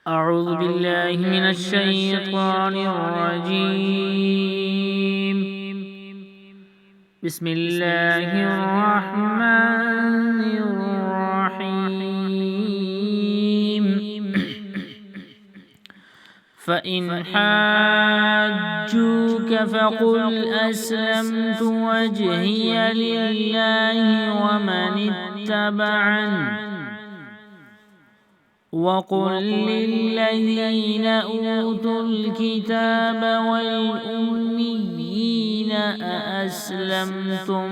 أعوذ بالله من الشيطان الرجيم. بسم الله الرحمن الرحيم. فإن حاجوك فقل أسلمت وجهي لله ومن اتبعني، وقل للذين أوتوا الكتاب والأميين أأسلمتم؟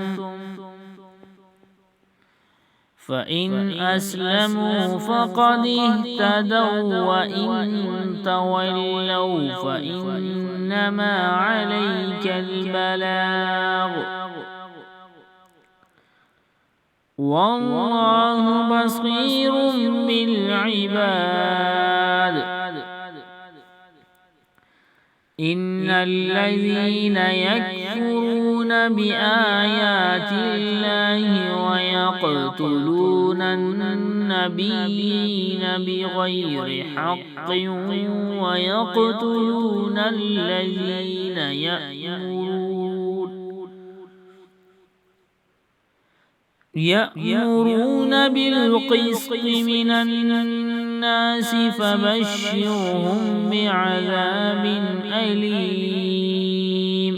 فإن أسلموا فقد اهتدوا، وإن تولوا فإنما عليك البلاغ، والله بصير بالعباد. إن الذين يكفرون بآيات الله ويقتلون النبيين بغير حق ويقتلون الذين يأمرون بالقسط من الناس فبشرهم بعذاب أليم.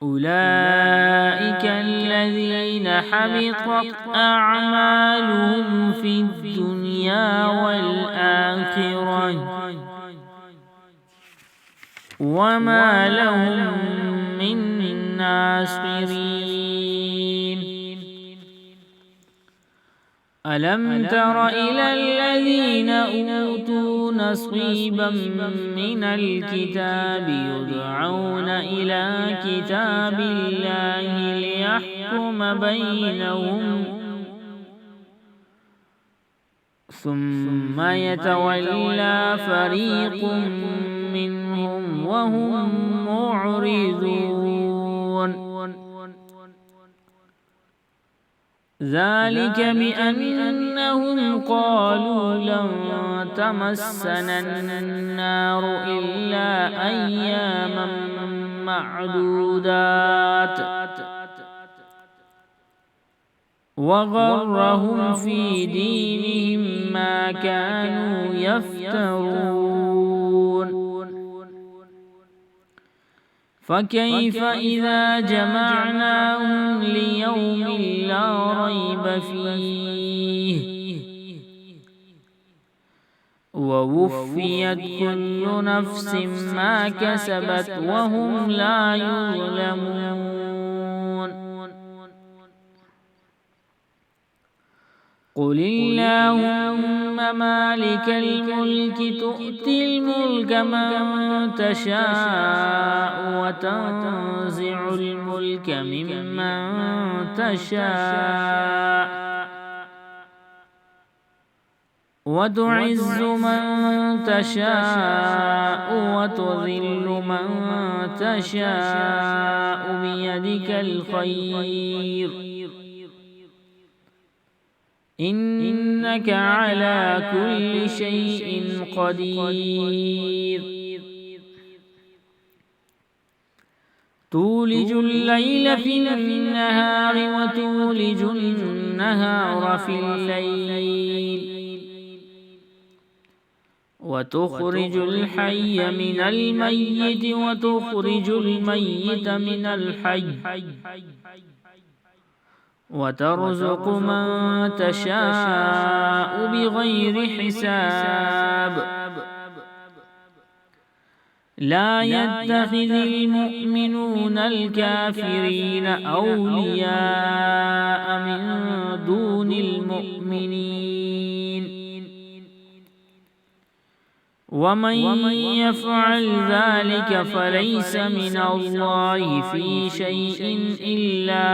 أولئك الذين حبطت أعمالهم في الدنيا والآخرة وما لهم من ناصرين. ألم تر إلى الذين أوتوا نصيبا من الكتاب يدعون إلى كتاب الله ليحكم بينهم ثم يتولى فريق منهم وهم معرضون. ذلك بأنهم قالوا لن تمسنا النار إلا أياما معدودات، وغرهم في دينهم ما كانوا يفترون. فكيف إذا جمعناهم ليوم لا ريب فيه ووفيت كل نفس ما كسبت وهم لا يظلمون. قل اللهم مالك الملك تؤتي الملك من تشاء وتنزع الملك ممن تشاء وتعز من تشاء وتذل من تشاء بيدك الخير إنك على كل شيء قدير. تولج الليل في النهار وتولج النهار في الليل وتخرج الحي من الميت وتخرج الميت من الحي وترزق من تشاء بغير حساب. لا يتخذ المؤمنون الكافرين أولياء من دون المؤمنين، ومن يفعل ذلك فليس من الله في شيء إلا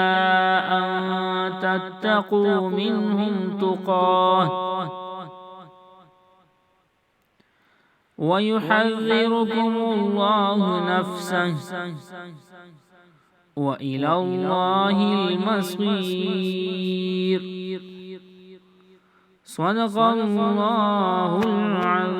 أن تتقوا منهم تقاه ويحذركم الله نفسه وإلى الله المصير. صدق الله العظيم.